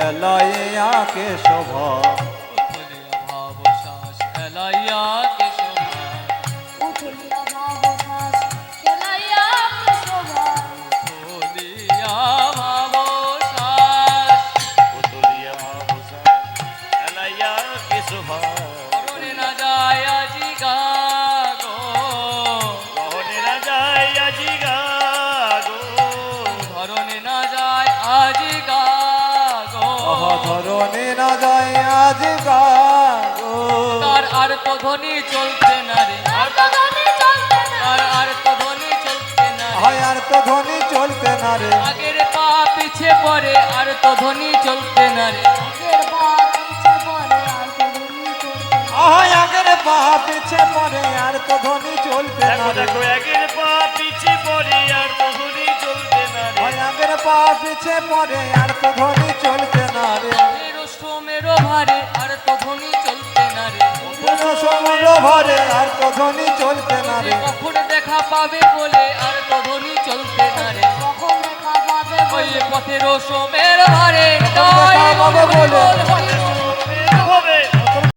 এলাইয়া কে শোভা উথলিয়া ভাব শ্বাস এলাইয়া কে শোভা, উঠলিয়া ভাবনাস খেলাইয়া শোভা, উথলিয়া ভাব শ্বাস পুতুলিয়া ভাবসা এলাইয়া কে শোভা, করুণে না যায় আজি গাগো, গহনে না যায় আজি গাগো, ধরনে না যায় আজি গাগো, ধরনে না যায় আজ গাগো তার আর তো ধ্বনি চলতে না রে, আর তো ধনী চলতে না, তার আর তো ধ্বনি চলতে না রে, হয় আর তো ধ্বনি চলতে না রে আগের পা পিছে পড়ে আর তো ধ্বনি চলতে না রে, আগের বাত পিছে পড়ে আর তো ধনী চলতে না, হয় আগের পা পিছে পড়ে আর তো ধ্বনি চলতে না দেখো রে দেখো একের পা পিছে পড়ে আর তো ধুলি চলতে না রে, হয় আগের পা পিছে পড়ে আর তো ধ্বনি চলতে না না রে পথের শ্রমেরও ভারে আর তো ধ্বনি চলতে না রে কোনো সমুদ্র ভরে আর তো ধ্বনি চলতে না রে কখন দেখা পাবে বলে আর তো ধ্বনি চলতে না রে কখন দেখা পাবে ওই পথের শ্রমের ভারে দেখা পাবে বলে। বল